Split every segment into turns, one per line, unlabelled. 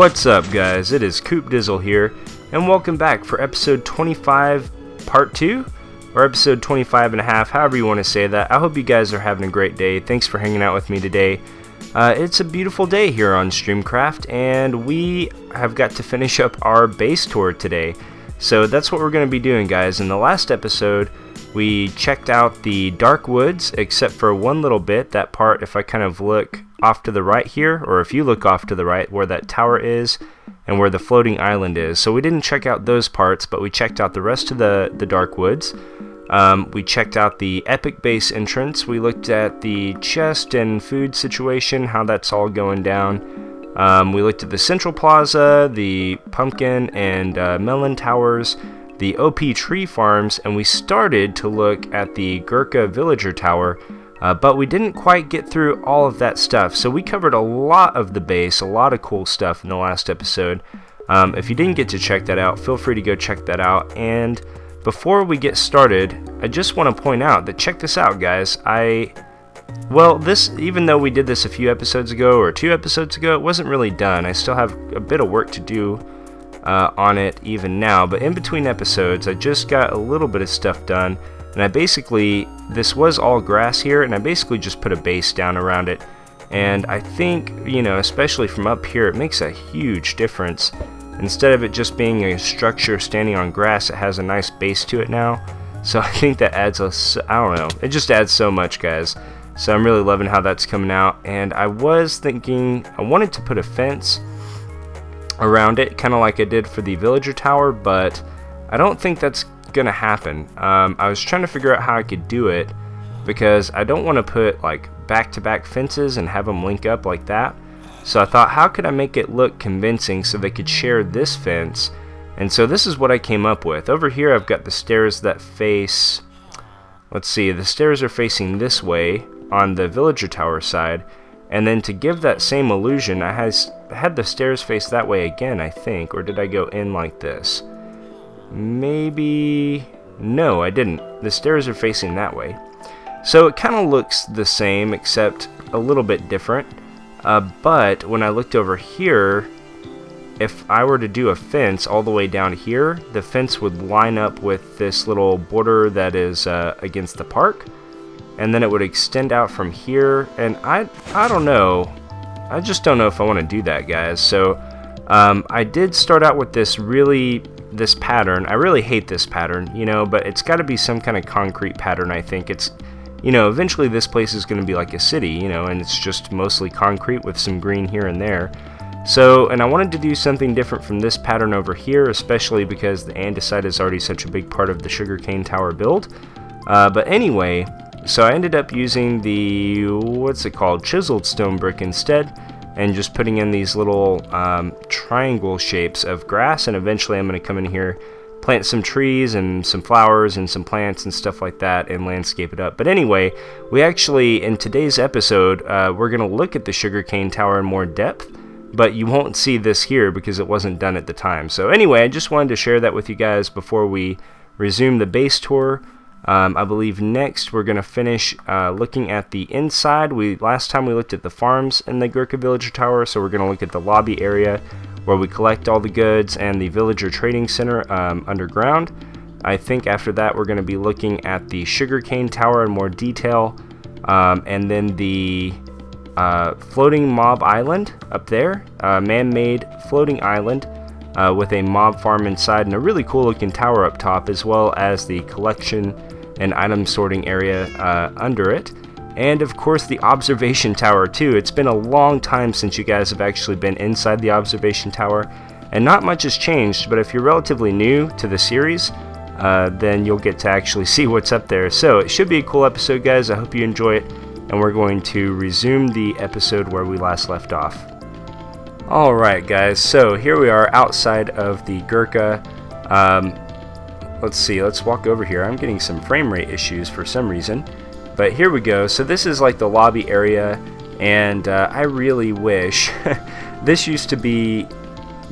What's up, guys? It is Coop Dizzle here, and welcome back for episode 25 part 2, or episode 25 and a half, however you want to say that. I hope you guys are having a great day. Thanks for hanging out with me today. It's a beautiful day here on StreamCraft, and we have got to finish up our base tour today. So that's what we're going to be doing, guys. In the last episode, we checked out the dark woods, except for one little bit, that part, if I kind of look off to the right here, or if you look off to the right, where that tower is and where the floating island is. So we didn't check out those parts, but we checked out the rest of the dark woods. We checked out the epic base entrance. We looked at the chest and food situation, how that's all going down. We looked at the central plaza, the pumpkin and melon towers, the OP tree farms, and we started to look at the Gurkha villager tower, but we didn't quite get through all of that stuff. So we covered a lot of the base, a lot of cool stuff in the last episode. If you didn't get to check that out, feel free to go check that out. And before we get started, I just want to point out that, check this out, guys. Even though we did this a few episodes ago, or 2 episodes ago, it wasn't really done. I still have a bit of work to do on it even now, but in between episodes I just got a little bit of stuff done, and this was all grass here, and I basically just put a base down around it. And I think, especially from up here, it makes a huge difference. Instead of it just being a structure standing on grass, it has a nice base to it now. So I think that adds it just adds so much, guys. So I'm really loving how that's coming out. And I was thinking I wanted to put a fence around it, kind of like I did for the villager tower, but I don't think that's gonna happen. I was trying to figure out how I could do it, because I don't want to put like back-to-back fences and have them link up like that. So I thought, how could I make it look convincing so they could share this fence? And so this is what I came up with. Over here I've got the stairs that face, the stairs are facing this way on the villager tower side. And then to give that same illusion, I had the stairs face that way again, I think. Or did I go in like this? Maybe... No, I didn't. The stairs are facing that way. So it kind of looks the same, except a little bit different. But when I looked over here, if I were to do a fence all the way down here, the fence would line up with this little border that is against the park. And then it would extend out from here, and I don't know. I just don't know if I want to do that, guys. So I did start out with this pattern. I really hate this pattern, but it's got to be some kind of concrete pattern. I think it's, eventually this place is going to be like a city, and it's just mostly concrete with some green here and there. So, and I wanted to do something different from this pattern over here, especially because the andesite is already such a big part of the sugarcane tower build. But anyway, so I ended up using the, chiseled stone brick instead, and just putting in these little triangle shapes of grass, and eventually I'm going to come in here, plant some trees and some flowers and some plants and stuff like that, and landscape it up. But anyway, we actually, in today's episode, we're going to look at the sugarcane tower in more depth, but you won't see this here because it wasn't done at the time. So anyway, I just wanted to share that with you guys before we resume the base tour. I believe next we're going to finish looking at the inside. Last time we looked at the farms in the Gurkha villager tower, so we're going to look at the lobby area where we collect all the goods, and the villager trading center underground. I think after that we're going to be looking at the sugarcane tower in more detail, and then the floating mob island up there, man-made floating island with a mob farm inside and a really cool looking tower up top, as well as the collection and item sorting area under it. And of course the observation tower too. It's been a long time since you guys have actually been inside the observation tower, and not much has changed, but if you're relatively new to the series, then you'll get to actually see what's up there. So it should be a cool episode, guys. I hope you enjoy it, and we're going to resume the episode where we last left off. Alright, guys, so here we are outside of the Gurkha. Let's walk over here. I'm getting some frame rate issues for some reason, but here we go. So this is like the lobby area, and I really wish this used to be,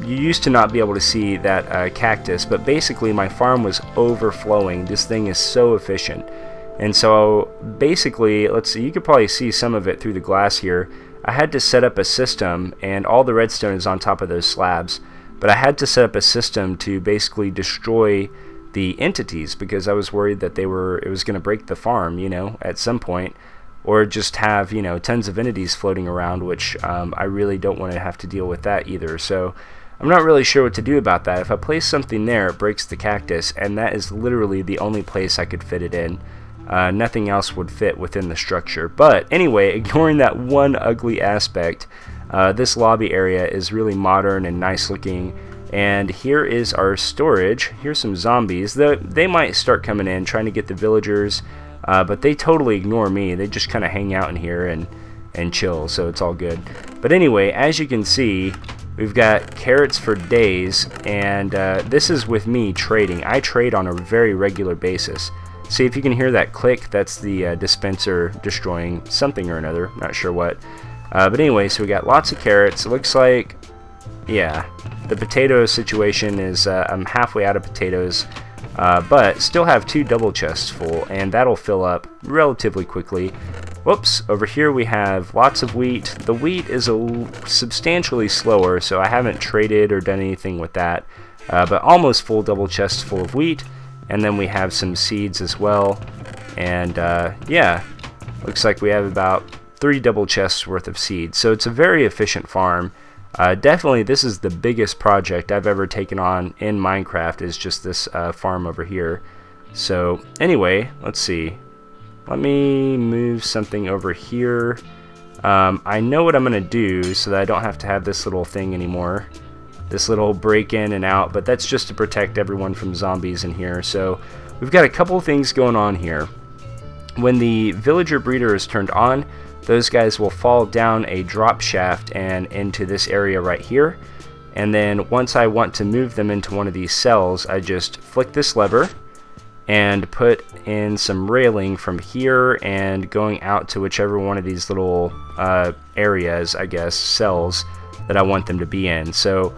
you used to not be able to see that cactus, but basically my farm was overflowing. This thing is so efficient. And so basically, let's see, you could probably see some of it through the glass here. I had to set up a system, and all the redstone is on top of those slabs, but I had to set up a system to basically destroy the entities because I was worried that it was going to break the farm, you know, at some point, or just have, you know, tons of entities floating around, which I really don't want to have to deal with that either. So I'm not really sure what to do about that. If I place something there, it breaks the cactus, and that is literally the only place I could fit it in. Nothing else would fit within the structure. But anyway, ignoring that one ugly aspect, this lobby area is really modern and nice looking. And here is our storage. Here's some zombies. They might start coming in trying to get the villagers, but they totally ignore me. They just kind of hang out in here and chill, so it's all good. But anyway, as you can see, we've got carrots for days, and this is with me trading. I trade on a very regular basis. See if you can hear that click. That's the dispenser destroying something or another. Not sure what. But anyway, so we got lots of carrots. It looks like, yeah, the potato situation is I'm halfway out of potatoes, but still have 2 double chests full, and that'll fill up relatively quickly. Whoops, over here we have lots of wheat. The wheat is substantially slower, so I haven't traded or done anything with that, but almost full double chests full of wheat. And then we have some seeds as well, and yeah, looks like we have about 3 double chests worth of seeds. So it's a very efficient farm. Definitely this is the biggest project I've ever taken on in Minecraft, is just this farm over here. So anyway, let's see. Let me move something over here. I know what I'm gonna do so that I don't have to have this little thing anymore. This little break in and out, but that's just to protect everyone from zombies in here. So we've got a couple things going on here. When the villager breeder is turned on, those guys will fall down a drop shaft and into this area right here. And then once I want to move them into one of these cells, I just flick this lever and put in some railing from here and going out to whichever one of these little areas, I guess, cells that I want them to be in. So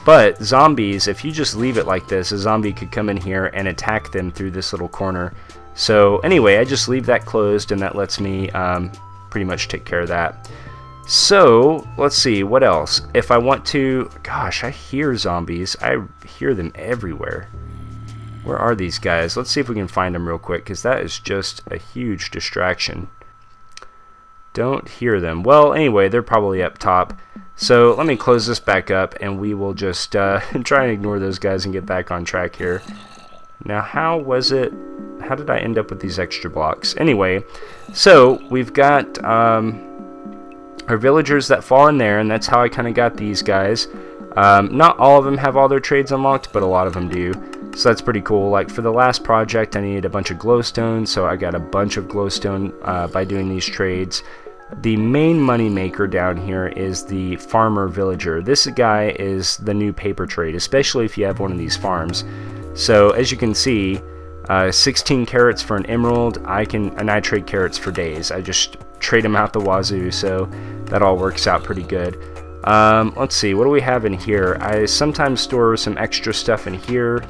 but zombies, if you just leave it like this, a zombie could come in here and attack them through this little corner. So anyway, I just leave that closed, and that lets me pretty much take care of that. So let's see, what else? If I want to, gosh, I hear zombies. I hear them everywhere. Where are these guys? Let's see if we can find them real quick, because that is just a huge distraction. Don't hear them. Well, anyway, they're probably up top. So let me close this back up, and we will just try and ignore those guys and get back on track here. Now, how did I end up with these extra blocks? Anyway, so we've got our villagers that fall in there, and that's how I kind of got these guys. Not all of them have all their trades unlocked, but a lot of them do. So that's pretty cool. Like for the last project, I needed a bunch of glowstone, so I got a bunch of glowstone by doing these trades. The main money maker down here is the farmer villager. This guy is the new paper trade, especially if you have one of these farms. So as you can see, 16 carrots for an emerald. And I trade carrots for days. I just trade them out the wazoo, so that all works out pretty good. Let's see, what do we have in here? I sometimes store some extra stuff in here.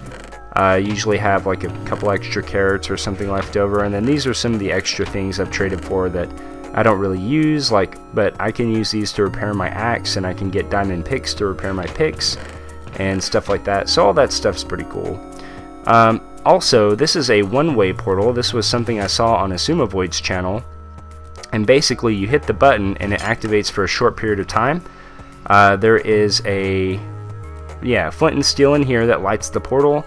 I usually have like a couple extra carrots or something left over, and then these are some of the extra things I've traded for that I don't really use, but I can use these to repair my axe, and I can get diamond picks to repair my picks and stuff like that. So all that stuff's pretty cool. Also, this is a one-way portal. This was something I saw on Asumavoid's channel, and basically you hit the button and it activates for a short period of time. There is a flint and steel in here that lights the portal,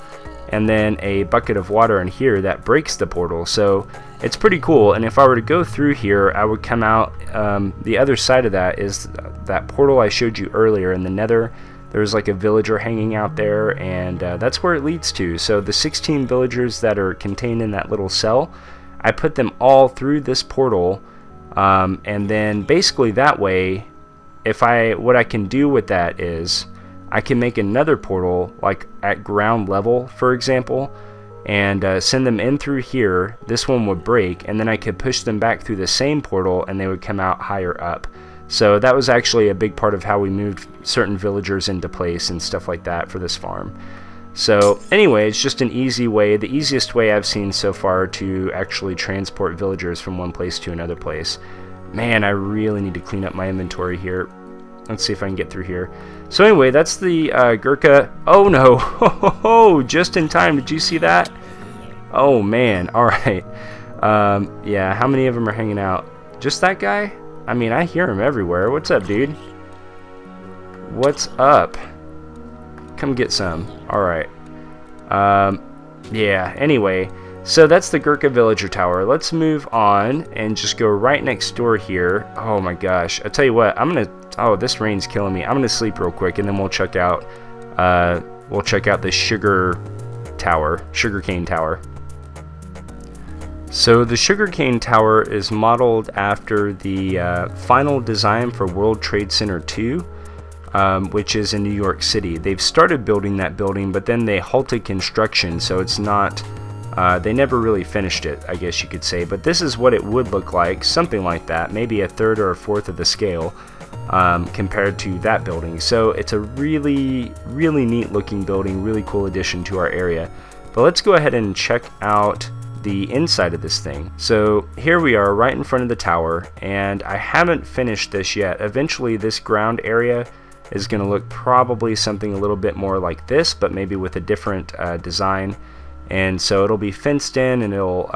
and then a bucket of water in here that breaks the portal. So it's pretty cool, and if I were to go through here, I would come out, the other side of that is that portal I showed you earlier in the nether. There's like a villager hanging out there, and that's where it leads to. So the 16 villagers that are contained in that little cell, I put them all through this portal, and then basically that way, what I can do with that is I can make another portal like at ground level, for example, and send them in through here. This one would break, and then I could push them back through the same portal and they would come out higher up. So that was actually a big part of how we moved certain villagers into place and stuff like that for this farm. So anyway, it's just an easy way, the easiest way I've seen so far to actually transport villagers from one place to another place. Man, I really need to clean up my inventory here. Let's see if I can get through here. So anyway, that's the Gurkha. Oh no! Oh, just in time. Did you see that? Oh man. All right. Yeah. How many of them are hanging out? Just that guy? I mean, I hear him everywhere. What's up, dude? What's up? Come get some. All right. Yeah. Anyway. So that's the Gurkha Villager Tower. Let's move on and just go right next door here. Oh my gosh. I'll tell you what, I'm gonna... Oh, this rain's killing me. I'm gonna sleep real quick and then we'll check out the sugarcane tower. So the sugarcane tower is modeled after the final design for World Trade Center 2. Which is in New York City. They've started building that building, but then they halted construction, so it's not... they never really finished it, I guess you could say, but this is what it would look like, something like that, maybe a third or a fourth of the scale compared to that building. So it's a really, really neat looking building, really cool addition to our area. But let's go ahead and check out the inside of this thing. So here we are right in front of the tower, and I haven't finished this yet. Eventually this ground area is going to look probably something a little bit more like this, but maybe with a different design. And so it'll be fenced in, and it'll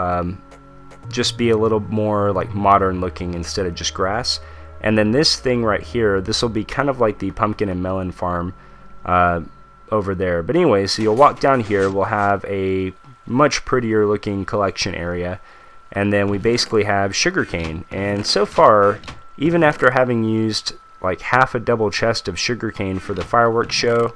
just be a little more like modern looking instead of just grass. And then this thing right here, this will be kind of like the pumpkin and melon farm over there. But anyway, so you'll walk down here, we'll have a much prettier looking collection area, and then we basically have sugarcane. And so far, even after having used like half a double chest of sugarcane for the fireworks show,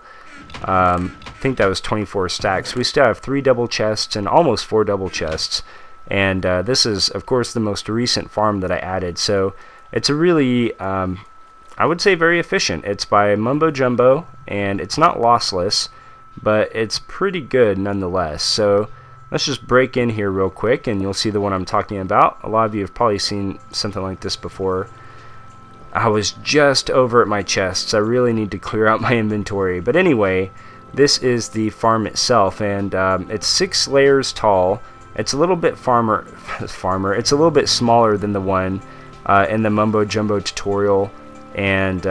I think that was 24 stacks. We still have 3 double chests and almost 4 double chests, and this is of course the most recent farm that I added, so it's a really I would say very efficient. It's by Mumbo Jumbo, and it's not lossless, but it's pretty good nonetheless. So let's just break in here real quick and you'll see the one I'm talking about. A lot of you have probably seen something like this before. I was just over at my chests. I really need to clear out my inventory. But anyway, this is the farm itself, and it's 6 layers tall. It's a little bit It's a little bit smaller than the one in the Mumbo Jumbo tutorial, and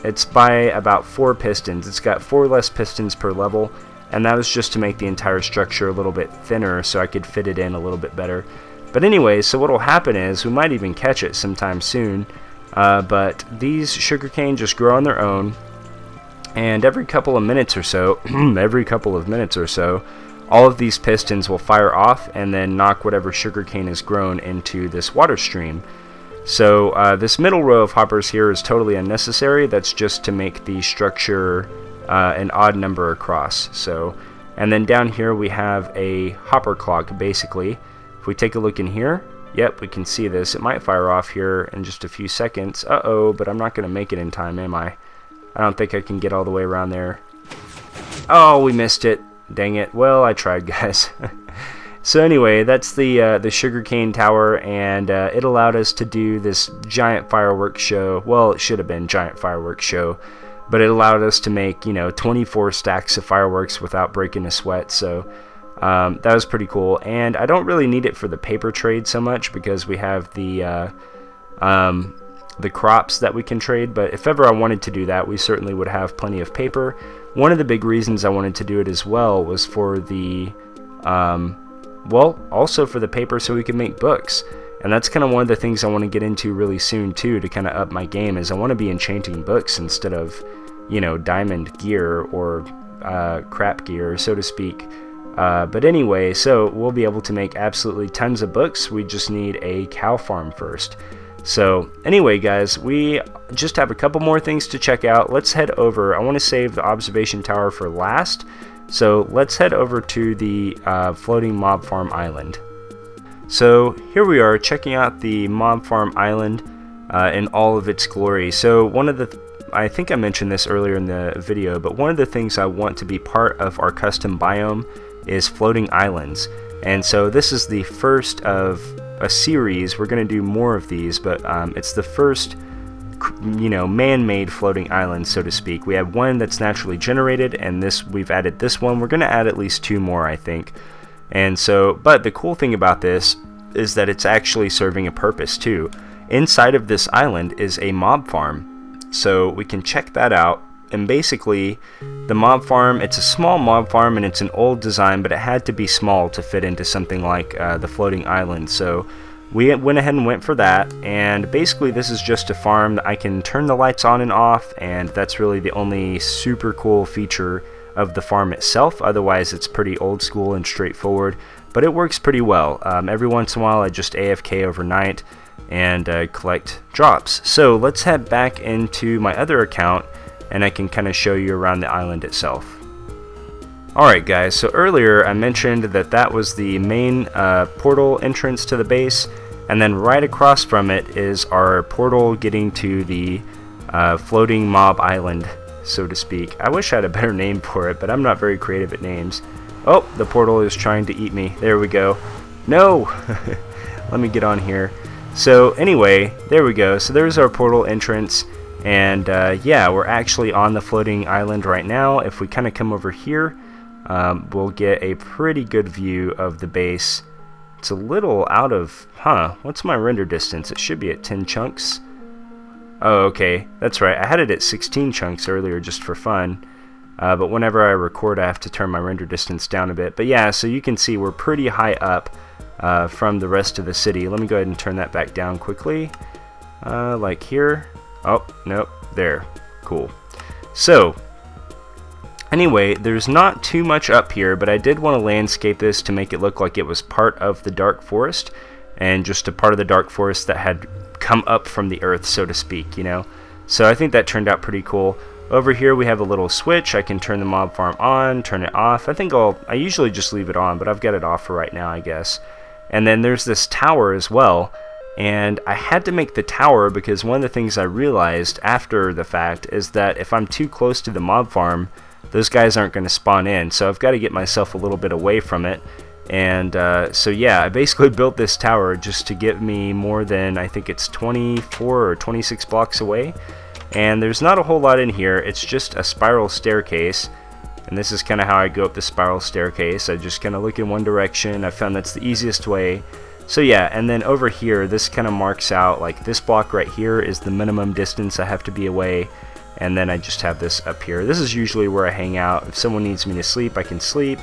it's by about 4 pistons. It's got 4 less pistons per level, and that was just to make the entire structure a little bit thinner so I could fit it in a little bit better. But anyway, so what will happen is we might even catch it sometime soon. But these sugarcane just grow on their own, and every couple of minutes or so, all of these pistons will fire off and then knock whatever sugarcane is grown into this water stream. So this middle row of hoppers here is totally unnecessary. That's just to make the structure an odd number across. So, and then down here we have a hopper clock basically. If we take a look in here, yep, we can see this. It might fire off here in just a few seconds. Uh-oh, but I'm not going to make it in time, am I? I don't think I can get all the way around there. Oh, we missed it. Dang it. Well, I tried, guys. So anyway, that's the sugarcane tower, and it allowed us to do this giant fireworks show. Well, it should have been giant fireworks show, but it allowed us to make, 24 stacks of fireworks without breaking a sweat. So that was pretty cool, and I don't really need it for the paper trade so much because we have the crops that we can trade. But if ever I wanted to do that, we certainly would have plenty of paper. One of the big reasons I wanted to do it as well was for the also for the paper, so we could make books. And that's kind of one of the things I want to get into really soon too, to kind of up my game, is I want to be enchanting books instead of diamond gear or crap gear, so to speak. But anyway, so we'll be able to make absolutely tons of books. We just need a cow farm first. So anyway, guys, we just have a couple more things to check out. Let's head over. I want to save the observation tower for last. So let's head over to the floating mob farm island. So here we are checking out the mob farm island in all of its glory. So I think I mentioned this earlier in the video, but one of the things I want to be part of our custom biome is floating islands. And so this is the first of a series. We're going to do more of these, but it's the first man-made floating island, so to speak. We have one that's naturally generated, and we've added this one. We're going to add at least 2 more, I think. And so, but the cool thing about this is that it's actually serving a purpose too. inside of this island is a mob farm. So we can check that out. And basically, the mob farm, it's a small mob farm and it's an old design, but it had to be small to fit into something like the floating island. So we went ahead and went for that, and basically this is just a farm that I can turn the lights on and off, and that's really the only super cool feature of the farm itself. Otherwise it's pretty old school and straightforward, but it works pretty well. Every once in a while I just AFK overnight and collect drops. So let's head back into my other account and I can kind of show you around the island itself. Alright guys, so earlier I mentioned that that was the main portal entrance to the base, and then right across from it is our portal getting to the floating mob island, so to speak. I wish I had a better name for it, but I'm not very creative at names. Oh, the portal is trying to eat me. There we go. No! Let me get on here. So anyway, there we go. So there's our portal entrance. And yeah, we're actually on the floating island right now. If we kind of come over here, we'll get a pretty good view of the base. It's a little out of, what's my render distance? It should be at 10 chunks. Oh, okay, that's right. I had it at 16 chunks earlier just for fun. But whenever I record, I have to turn my render distance down a bit. But yeah, so you can see we're pretty high up from the rest of the city. Let me go ahead and turn that back down quickly. Like here. Oh, nope, there. Cool. So, anyway, there's not too much up here, but I did want to landscape this to make it look like it was part of the dark forest, and just a part of the dark forest that had come up from the earth, so to speak, you know? So I think that turned out pretty cool. Over here we have a little switch. I can turn the mob farm on, turn it off. I usually just leave it on, but I've got it off for right now, I guess. And then there's this tower as well. And I had to make the tower because one of the things I realized after the fact is that if I'm too close to the mob farm, those guys aren't going to spawn in. So I've got to get myself a little bit away from it. And so yeah, I basically built this tower just to get me more than, I think it's 24 or 26 blocks away. And there's not a whole lot in here. It's just a spiral staircase. And this is kind of how I go up the spiral staircase. I just kind of look in one direction. I found that's the easiest way. So yeah, and then over here, this kind of marks out, like this block right here is the minimum distance I have to be away, and then I just have this up here. This is usually where I hang out. If someone needs me to sleep, I can sleep,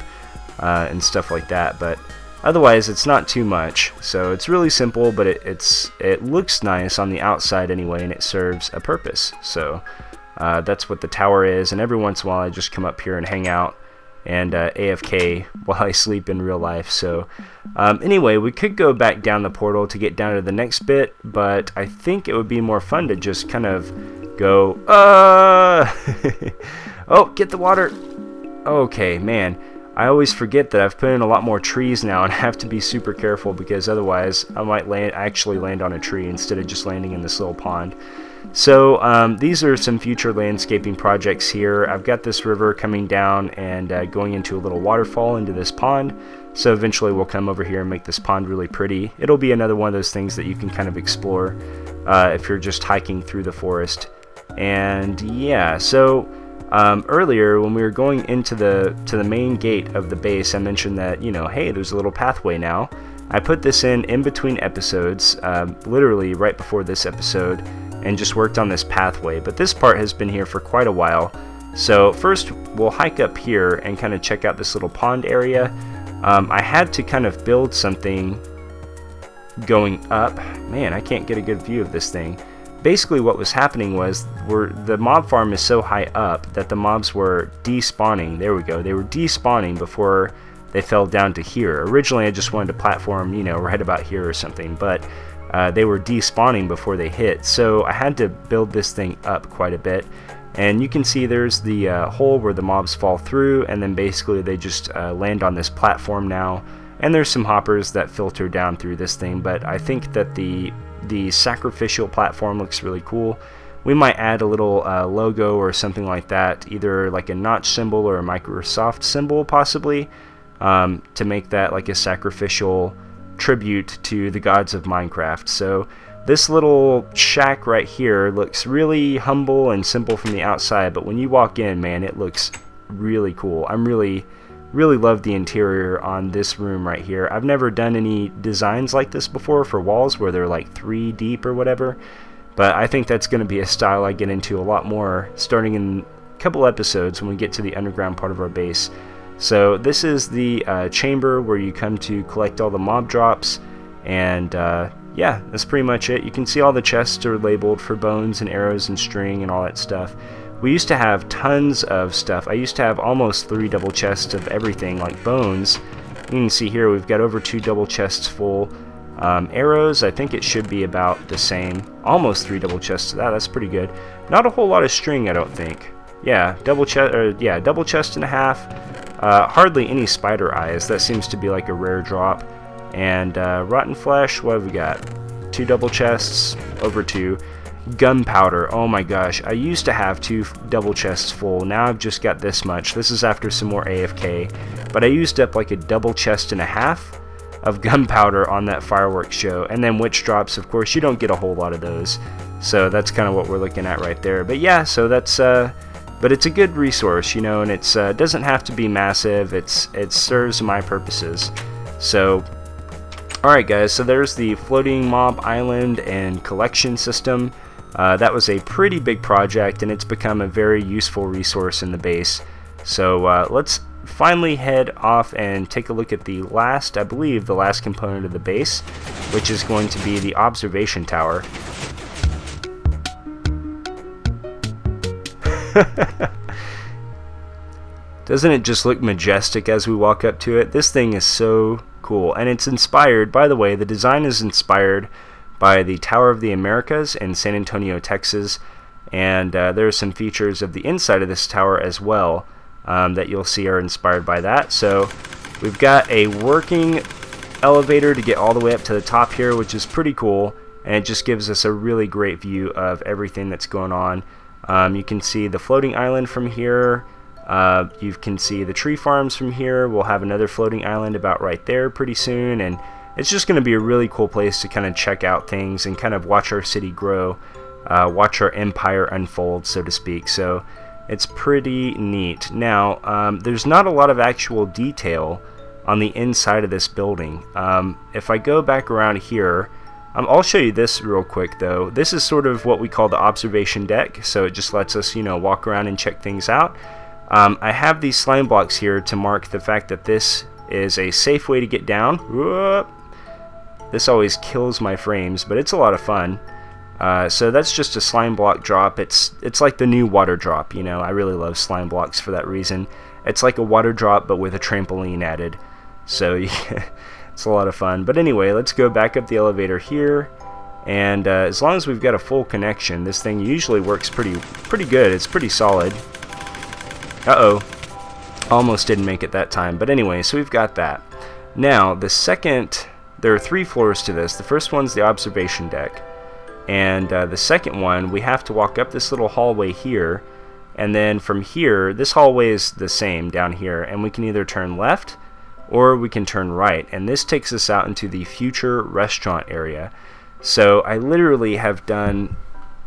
and stuff like that, but otherwise it's not too much. So it's really simple, but it looks nice on the outside anyway, and it serves a purpose. So that's what the tower is, and every once in a while I just come up here and hang out and AFK while I sleep in real life. So anyway, we could go back down the portal to get down to the next bit, but I think it would be more fun to just kind of go oh, get the water. Okay, man, I always forget that I've put in a lot more trees now and have to be super careful, because otherwise I might actually land on a tree instead of just landing in this little pond. So these are some future landscaping projects here. I've got this river coming down and going into a little waterfall into this pond. So eventually we'll come over here and make this pond really pretty. It'll be another one of those things that you can kind of explore if you're just hiking through the forest. And yeah, so earlier when we were going into the main gate of the base, I mentioned that, you know, hey, there's a little pathway now. I put this in between episodes, literally right before this episode, and just worked on this pathway, but this part has been here for quite a while. So first we'll hike up here and kind of check out this little pond area. I had to kind of build something going up. Man, I can't get a good view of this thing. Basically what was happening was the mob farm is so high up that the mobs were despawning. There we go, they were despawning before they fell down to here. Originally I just wanted to platform, you know, right about here or something, but they were despawning before they hit, so I had to build this thing up quite a bit. And you can see there's the hole where the mobs fall through, and then basically they just land on this platform now. And there's some hoppers that filter down through this thing, but I think that the sacrificial platform looks really cool. We might add a little logo or something like that, either like a notch symbol or a Microsoft symbol possibly, to make that like a sacrificial tribute to the gods of Minecraft. So this little shack right here looks really humble and simple from the outside, but when you walk in, man, it looks really cool. I'm really really love the interior on this room right here. I've never done any designs like this before for walls where they're like 3 deep or whatever, but I think that's going to be a style I get into a lot more starting in a couple episodes when we get to the underground part of our base. So this is the chamber where you come to collect all the mob drops, and yeah, that's pretty much it. You can see all the chests are labeled for bones and arrows and string and all that stuff. We used to have tons of stuff. I used to have almost 3 double chests of everything, like bones. You can see here we've got over 2 double chests full. Arrows, I think it should be about the same. Almost 3 double chests of that. That's pretty good. Not a whole lot of string, I don't think. Yeah, double chest and a half. Hardly any spider eyes. That seems to be like a rare drop. And rotten flesh. What have we got? 2 double chests, over 2. Gunpowder, oh my gosh, I used to have 2 double chests full. Now I've just got this much. This is after some more AFK, but I used up like a double chest and a half of gunpowder on that fireworks show. And then witch drops, of course, you don't get a whole lot of those, so that's kind of what we're looking at right there. But yeah, so that's but it's a good resource, you know, and it's doesn't have to be massive. It serves my purposes. So alright guys, so there's the floating mob island and collection system. That was a pretty big project, and it's become a very useful resource in the base. So let's finally head off and take a look at the last, I believe, the last component of the base, which is going to be the observation tower. Doesn't it just look majestic as we walk up to it? This thing is so cool, and it's inspired, by the way, the design is inspired by the Tower of the Americas in San Antonio, Texas, and there are some features of the inside of this tower as well that you'll see are inspired by that. So we've got a working elevator to get all the way up to the top here, which is pretty cool, and it just gives us a really great view of everything that's going on. You can see the floating island from here. You can see the tree farms from here. We'll have another floating island about right there pretty soon, and it's just going to be a really cool place to kind of check out things and kind of watch our city grow, watch our empire unfold, so to speak. So it's pretty neat. Now, there's not a lot of actual detail on the inside of this building. If I go back around here, I'll show you this real quick though. This is sort of what we call the observation deck, so it just lets us, you know, walk around and check things out. I have these slime blocks here to mark the fact that this is a safe way to get down. Whoop. This always kills my frames, but it's a lot of fun. So that's just a slime block drop. It's like the new water drop, you know. I really love slime blocks for that reason. It's like a water drop but with a trampoline added. So yeah, it's a lot of fun. But anyway, let's go back up the elevator here. And as long as we've got a full connection, this thing usually works pretty good. It's pretty solid. Uh-oh. Almost didn't make it that time. But anyway, so we've got that. Now, the second... There are 3 floors to this. The first one's the observation deck. And the second one, we have to walk up this little hallway here. And then from here, this hallway is the same down here. And we can either turn left or we can turn right. And this takes us out into the future restaurant area. So I literally have done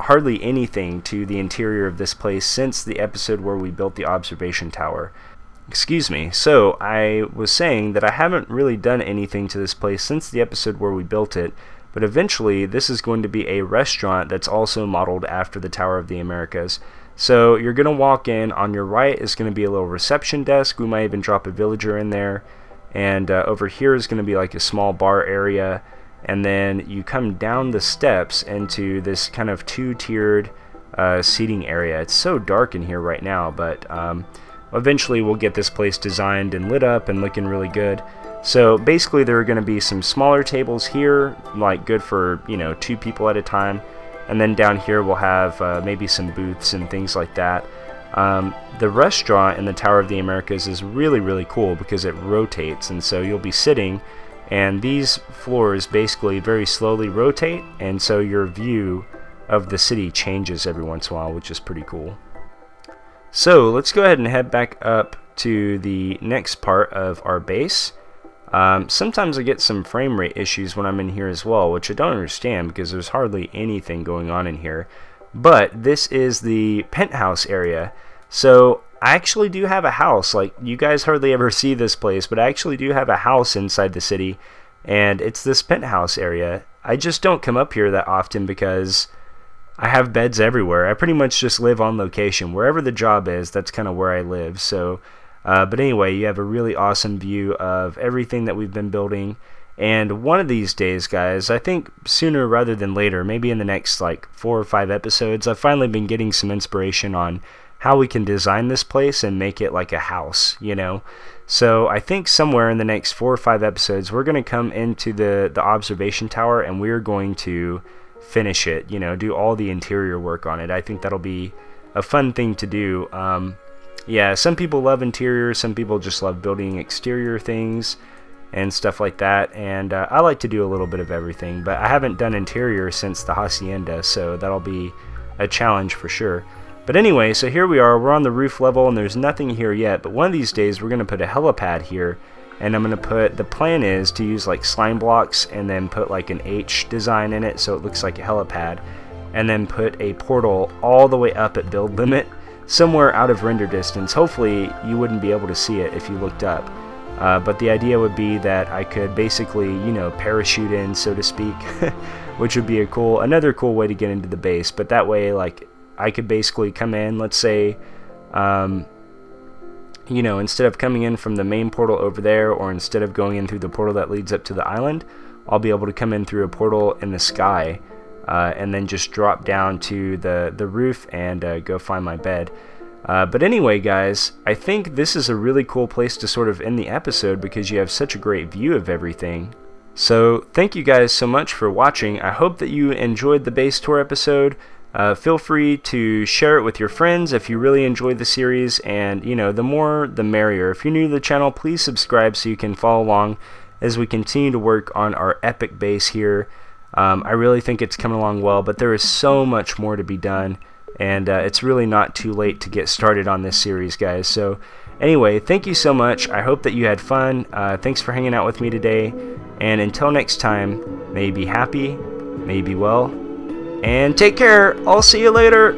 hardly anything to the interior of this place since the episode where we built the observation tower. Excuse me. So I was saying that I haven't really done anything to this place since the episode where we built it, but eventually this is going to be a restaurant that's also modeled after the Tower of the Americas. So you're going to walk in, on your right is going to be a little reception desk. We might even drop a villager in there, and over here is going to be like a small bar area, and then you come down the steps into this kind of 2-tiered seating area. It's so dark in here right now, but eventually we'll get this place designed and lit up and looking really good. So basically there are going to be some smaller tables here, like good for, you know, 2 people at a time. And then down here we'll have maybe some booths and things like that. The restaurant in the Tower of the Americas is really cool because it rotates, and so you'll be sitting and these floors basically very slowly rotate, and so your view of the city changes every once in a while, which is pretty cool. So let's go ahead and head back up to the next part of our base. Sometimes I get some frame rate issues when I'm in here as well, which I don't understand because there's hardly anything going on in here. But this is the penthouse area. So I actually do have a house. Like, you guys hardly ever see this place, but I actually do have a house inside the city, and it's this penthouse area. I just don't come up here that often because I have beds everywhere. I pretty much just live on location. Wherever the job is, that's kind of where I live. So, but anyway, you have a really awesome view of everything that we've been building. And one of these days, guys, I think sooner rather than later, maybe in the next like 4 or 5 episodes, I've finally been getting some inspiration on how we can design this place and make it like a house, you know? So I think somewhere in the next 4 or 5 episodes, we're going to come into the observation tower and we're going to finish it, you know, do all the interior work on it. I think that'll be a fun thing to do. Yeah, some people love interior, some people just love building exterior things and stuff like that, and I like to do a little bit of everything, but I haven't done interior since the hacienda, so that'll be a challenge for sure. But anyway, so here we are, we're on the roof level and there's nothing here yet, but one of these days we're going to put a helipad here, and I'm going to put, the plan is to use like slime blocks and then put like an H design in it so it looks like a helipad, and then put a portal all the way up at build limit, somewhere out of render distance. Hopefully you wouldn't be able to see it if you looked up. But the idea would be that I could basically, you know, parachute in, so to speak, which would be another cool way to get into the base. But that way, like, I could basically come in, let's say, you know, instead of coming in from the main portal over there, or instead of going in through the portal that leads up to the island, I'll be able to come in through a portal in the sky, and then just drop down to the roof and go find my bed. But anyway, guys, I think this is a really cool place to sort of end the episode because you have such a great view of everything. So thank you guys so much for watching. I hope that you enjoyed the base tour episode. Feel free to share it with your friends if you really enjoyed the series, and you know, the more the merrier. If you're new to the channel, please subscribe so you can follow along as we continue to work on our epic base here. I really think it's coming along well, but there is so much more to be done. And it's really not too late to get started on this series, guys. So anyway, thank you so much. I hope that you had fun. Thanks for hanging out with me today. And until next time, may you be happy, may you be well, and take care. I'll see you later.